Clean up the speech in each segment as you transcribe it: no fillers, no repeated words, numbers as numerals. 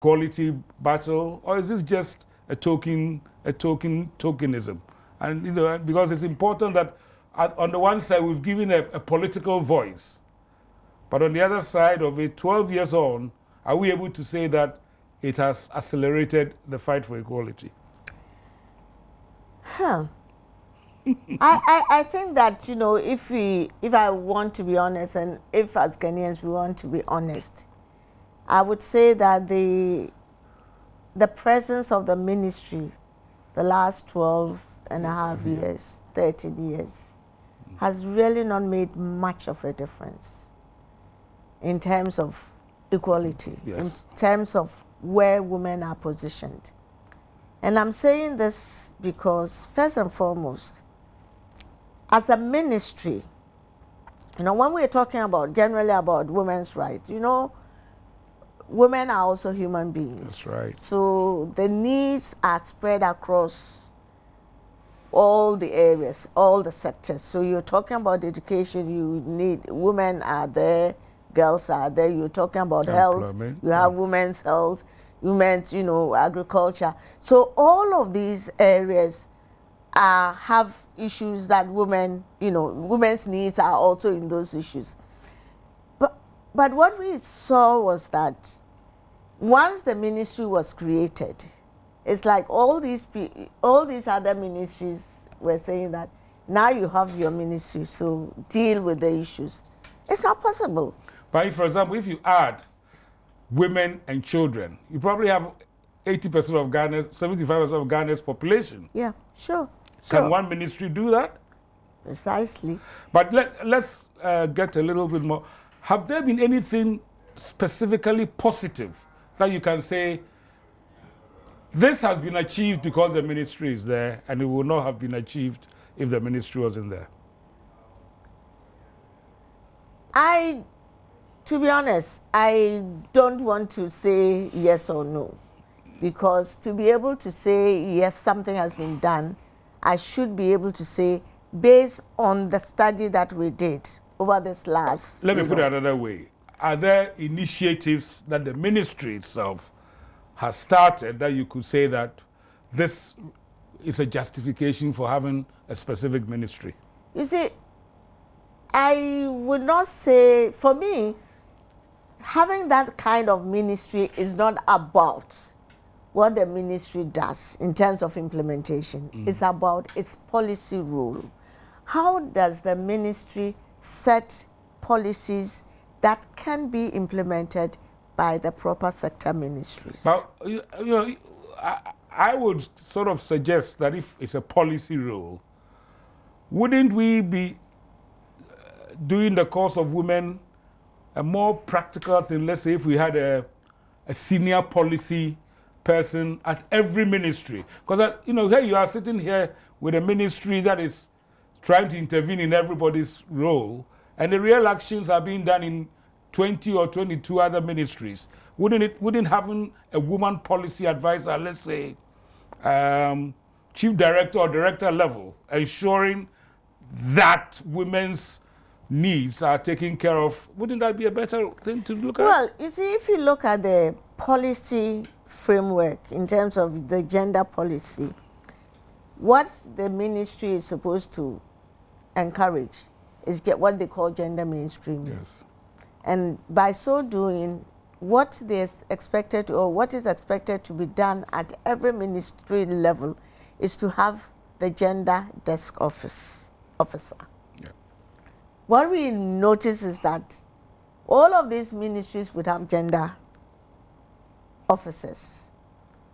quality battle, or is this just a tokenism? And because it's important that on the one side we've given a political voice, but on the other side of it, 12 years on, are we able to say that it has accelerated the fight for equality? Huh. I think that, if I want to be honest, and if as Ghanaians we want to be honest, I would say that the presence of the ministry the last 12 and a half years, 13 years, has really not made much of a difference in terms of equality, yes, in terms of where women are positioned. And I'm saying this because, first and foremost, as a ministry, when we're talking about, generally about women's rights, women are also human beings. That's right. So the needs are spread across all the areas, all the sectors. So you're talking about education, you need, women are there, girls are there. You're talking about health, you have women's health, women's, agriculture. So all of these areas have issues that women's needs are also in those issues. But what we saw was that once the ministry was created, it's like all these other ministries were saying that now you have your ministry, so deal with the issues. It's not possible. But if, for example, if you add women and children, you probably have 80% of Ghana's, 75% of Ghana's population. Yeah, sure. Can one ministry do that? Precisely. But let's get a little bit more. Have there been anything specifically positive that you can say, this has been achieved because the ministry is there, and it would not have been achieved if the ministry wasn't there? To be honest, I don't want to say yes or no, because to be able to say yes, something has been done, I should be able to say, based on the study that we did over this last... Let me put it another way. Are there initiatives that the ministry itself has started that you could say that this is a justification for having a specific ministry? You see, I would not say, for me, having that kind of ministry is not about what the ministry does in terms of implementation. It's about its policy role. How does the ministry set policies that can be implemented by the proper sector ministries? But, I would sort of suggest that if it's a policy role, wouldn't we be doing the cause of women a more practical thing? Let's say if we had a senior policy person at every ministry. Because, here you are sitting here with a ministry that is trying to intervene in everybody's role, and the real actions are being done in 20 or 22 other ministries. Wouldn't having a woman policy advisor, let's say, chief director or director level, ensuring that women's needs are taken care of, wouldn't that be a better thing to look at? Well, you see, if you look at the policy framework in terms of the gender policy, what the ministry is supposed to encourage is what they call gender mainstreaming. Yes. And by so doing, what is expected to be done at every ministry level is to have the gender desk officer. Yeah. What we notice is that all of these ministries would have gender officers,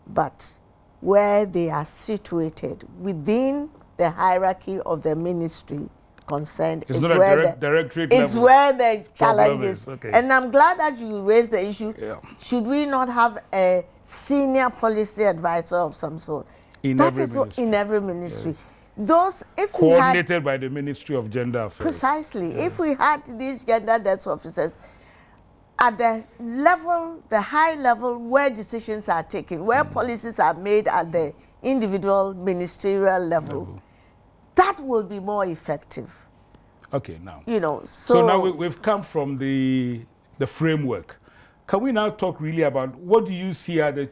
but where they are situated within the hierarchy of the ministry concerned, it's not a directorate level. It's where the challenge is. Okay. And I'm glad that you raised the issue. Yeah. Should we not have a senior policy advisor of some sort? In every ministry. Yes. Those, if coordinated by the Ministry of Gender Affairs. Precisely. Yes. If we had these gender desk officers at the level, the high level where decisions are taken, where policies are made at the individual ministerial level, that will be more effective. Okay, now. So now we've come from the framework. can we now talk really about what do you see are the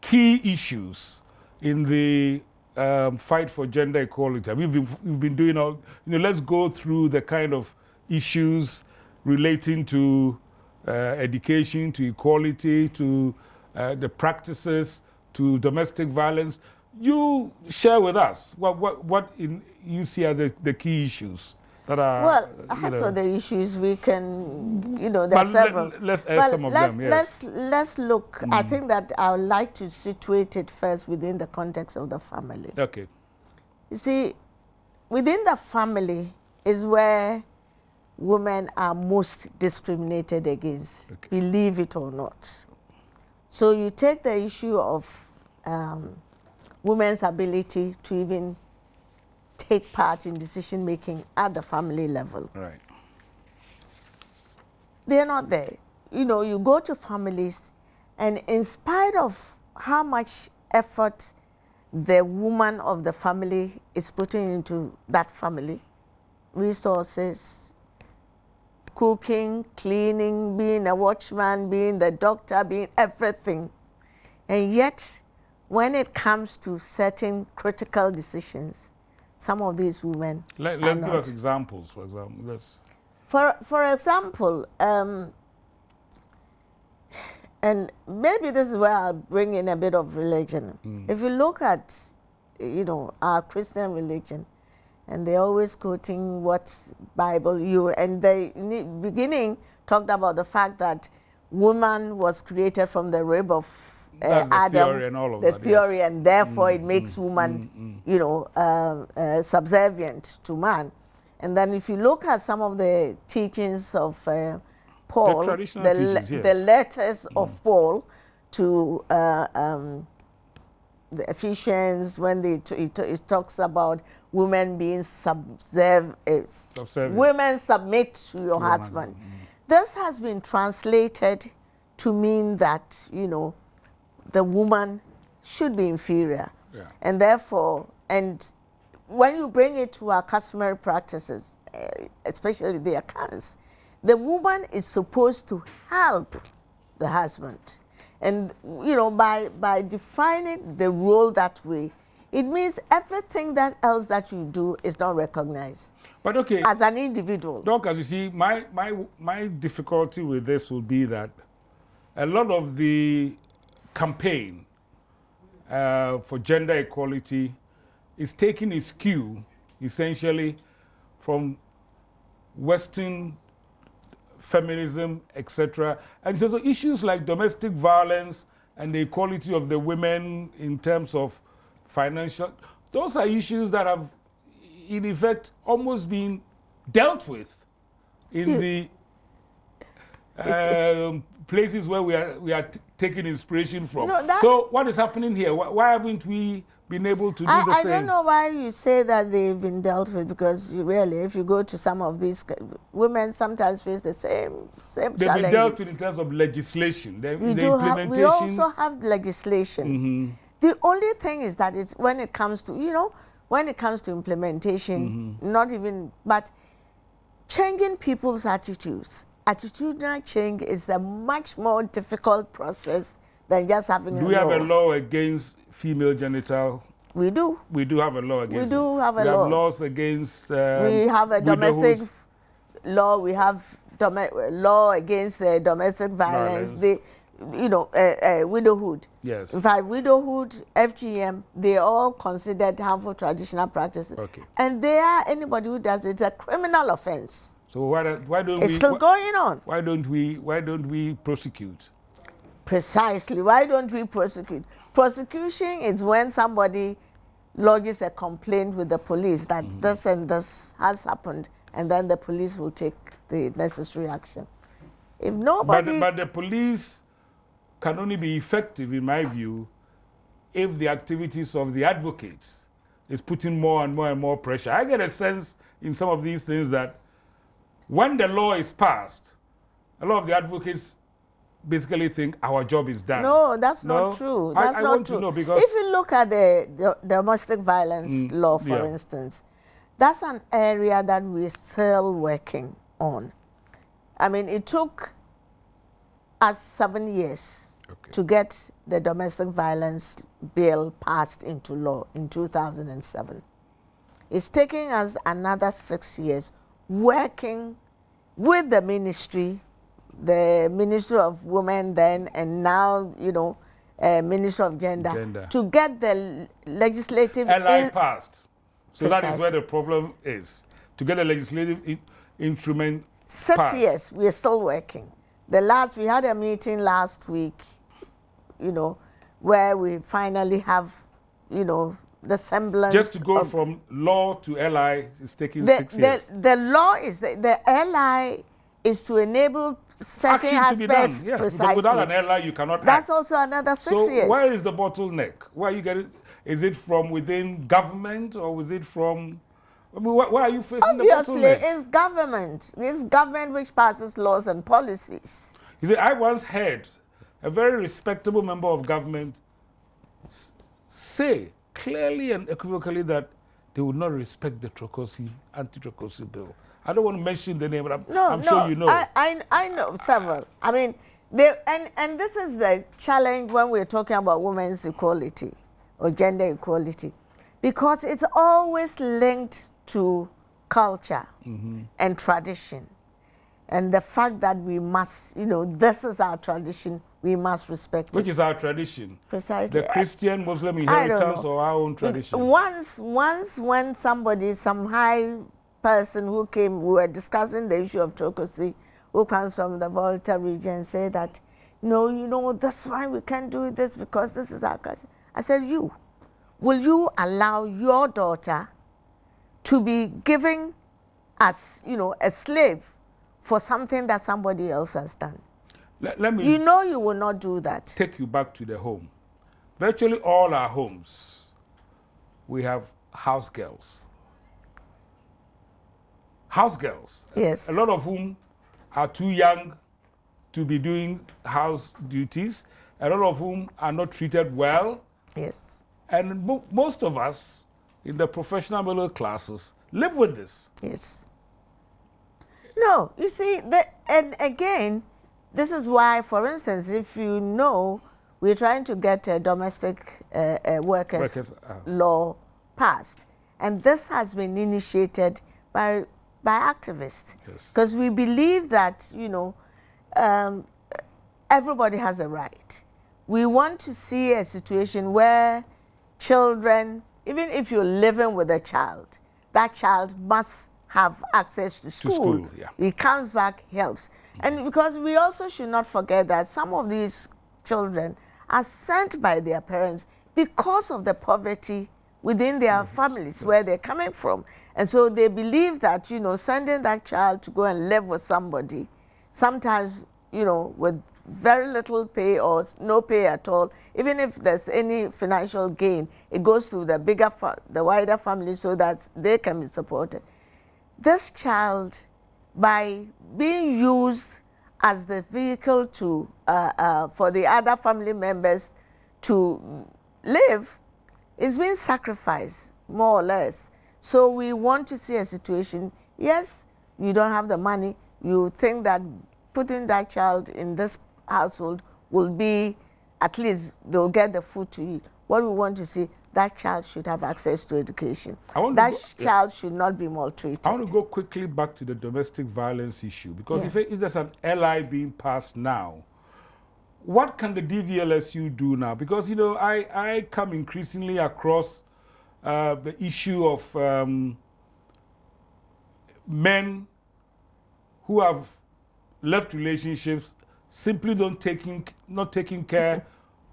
key issues in the fight for gender equality? We've been doing all, let's go through the kind of issues relating to education, to equality, to the practices, to domestic violence. You share with us what you see as the key issues that are. Well, as for the issues, we can, there are several. Let's add some of them. Yes. Let's look. I think that I would like to situate it first within the context of the family. Okay. You see, within the family is where women are most discriminated against, believe it or not. So you take the issue of women's ability to even take part in decision making at the family level. Right. They're not there. You go to families, and in spite of how much effort the woman of the family is putting into that family, resources, cooking, cleaning, being a watchman, being the doctor, being everything. And yet, when it comes to certain critical decisions, some of these women Let's give us examples, for example. For example, and maybe this is where I'll bring in a bit of religion. If you look at, our Christian religion, and they're always quoting what Bible and they in the beginning talked about the fact that woman was created from the rib of Adam, the theory and all of the that, theory, yes. and therefore it makes woman, subservient to man. And then if you look at some of the teachings of Paul, the letters of Paul to the Ephesians, when it talks about women being women submit to your husband. This has been translated to mean that, the woman should be inferior. Yeah. And therefore, and when you bring it to our customary practices, especially the accounts, the woman is supposed to help the husband. And, by defining the role that way, it means everything else that you do is not recognized. But okay, as an individual. Doc, as you see, my difficulty with this would be that a lot of the campaign for gender equality is taking its cue, essentially, from Western feminism, etc. And so issues like domestic violence and the equality of the women in terms of financial, those are issues that have, in effect, almost been dealt with in the places where we are taking inspiration from. So what is happening here? Why haven't we been able to do the same? I don't know why you say that they've been dealt with, because really, if you go to some of these women, sometimes face the same challenges. They've been dealt with in terms of legislation. We also have legislation. The only thing is that it's when it comes to, implementation, not even, but changing people's attitudes. Attitudinal change is a much more difficult process than just having a law. Do we have a law against female genital? We do. We do have a law against We do have a law. We have laws against we have a domestic law. We have law against domestic violence. Widowhood. Yes. In fact, widowhood, FGM, they all considered harmful traditional practices. Okay. And anybody who does it's a criminal offense. So why don't it's still going on. Why don't we prosecute? Precisely. Why don't we prosecute? Prosecution is when somebody lodges a complaint with the police that this and this has happened, and then the police will take the necessary action. If nobody... But the police can only be effective, in my view, if the activities of the advocates is putting more and more and more pressure. I get a sense in some of these things that when the law is passed, a lot of the advocates basically think our job is done. No, that's not true. That's I not want true. to know, because if you look at the domestic violence law, for instance, that's an area that we're still working on. I mean, it took us 7 years to get the domestic violence bill passed into law in 2007. It's taking us another 6 years working with the Ministry of Women then, and now, you know, Ministry of Gender, to get the legislative... LI passed. So that is where the problem is. To get a legislative instrument 6 years, we are still working. We had a meeting last week, you know, where we finally have, you know, the semblance. Just to go from law to LI is taking 6 years. The law is, the LI is to enable certain aspects. Yes, precisely. but without an LI, you cannot That's act. also another 6 years. So where is the bottleneck? Where are you getting? Is it from within government, or is it from... I mean, why are you facing the bottleneck? Obviously, it's government. It's government which passes laws and policies. You see, I once heard a very respectable member of government say clearly and equivocally that they would not respect the anti-Trokosi bill. I don't want to mention the name, but I'm sure you know. I know several. I mean, and this is the challenge when we're talking about women's equality or gender equality, because it's always linked to culture and tradition. And the fact that we must, you know, this is our tradition, we must respect it. Which is our tradition? Precisely. The Christian Muslim inheritance or our own tradition? Once when somebody, some high person who came, we were discussing the issue of Trokosi, who comes from the Volta region, said that, no, you know, that's why we can't do this, because this is our culture. I said, will you allow your daughter to be giving as, you know, a slave for something that somebody else has done? Let me... You know you will not do that. Take you back to the home. Virtually all our homes, we have house girls. House girls. Yes. A lot of whom are too young to be doing house duties. A lot of whom are not treated well. Yes. And most of us in the professional middle classes live with this. Yes. No, you see, and again, this is why, for instance, if you know, we're trying to get a domestic workers law passed. And this has been initiated by activists. Because we believe that, you know, everybody has a right. We want to see a situation where children, even if you're living with a child, that child must have access to school. Yeah. He comes back, helps. And because we also should not forget that some of these children are sent by their parents because of the poverty within their families where they're coming from. And so they believe that, you know, sending that child to go and live with somebody, sometimes, you know, with very little pay or no pay at all, even if there's any financial gain, it goes to the wider family so that they can be supported. This child, by being used as the vehicle to for the other family members to live, is being sacrificed, more or less. So we want to see a situation, yes, you don't have the money, you think that putting that child in this household will be, at least they'll get the food to eat. What we want to see, that child should have access to education. That child should not be maltreated. I want to go quickly back to the domestic violence issue, because if there's an LI being passed now, what can the DVLSU do now? Because, you know, I come increasingly across the issue of men who have left relationships simply not taking care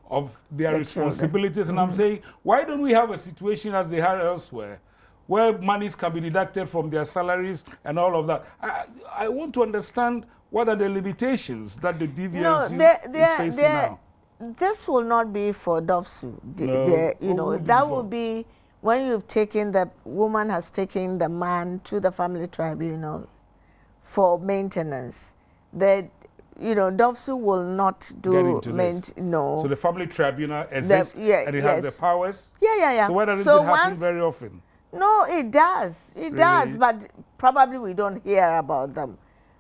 of their responsibilities. And I'm saying, why don't we have a situation as they have elsewhere, where monies can be deducted from their salaries and all of that? I want to understand what are the limitations that the DVLSU is facing now. This will not be for DOVSU. You know, that will be when you've taken the woman has taken the man to the family tribunal for maintenance. That, you know, DOVSU will not do no. So the family tribunal exists and it has the powers? Yeah. So why doesn't it happen very often? No, it does. It does, but probably we don't hear about them.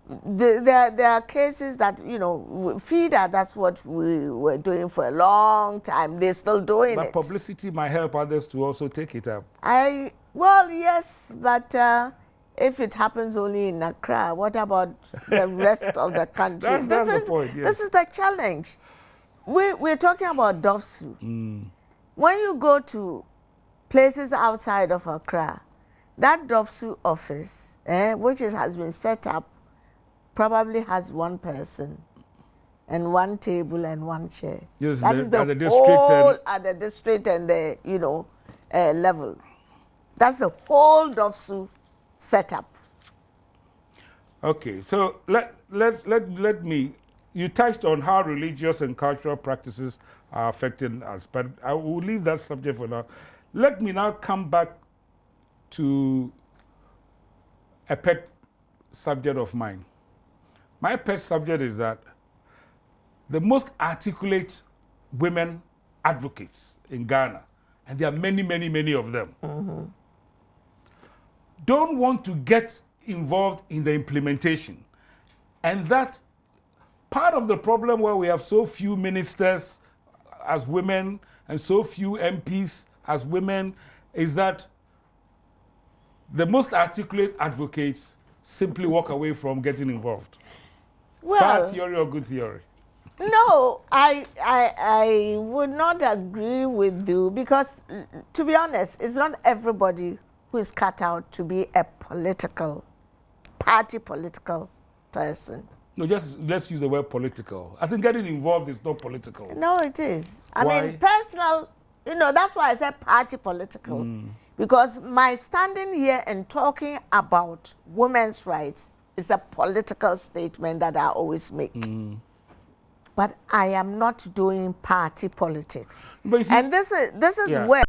There are cases that, you know, FIDA, that's what we were doing for a long time. They're still doing But it. publicity might help others to also take it up. Well, yes, but if it happens only in Accra, what about the rest of the country? That's the point, yes. This is the challenge. We're talking about DOFSU. When you go to places outside of Accra, that DOFSU office, which has been set up, probably has one person and one table and one chair. Yes, That is the at the district whole at the district and the, you know, level. That's the whole DOFSU setup. Okay, so let me. You touched on how religious and cultural practices are affecting us, but I will leave that subject for now. Let me now come back to a pet subject of mine. My pet subject is that the most articulate women advocates in Ghana, and there are many, many, many of them, don't want to get involved in the implementation. And that part of the problem where we have so few ministers as women and so few MPs as women is that the most articulate advocates simply walk away from getting involved. Well, Bad theory or good theory? no, I would not agree with you because, to be honest, it's not everybody who is cut out to be a party political person. No, just let's use the word political. I think getting involved is not political. No, it is. I Why? mean, personal, you know, that's why I said party political. Because my standing here and talking about women's rights is a political statement that I always make. But I am not doing party politics. But you see, And this is yeah. where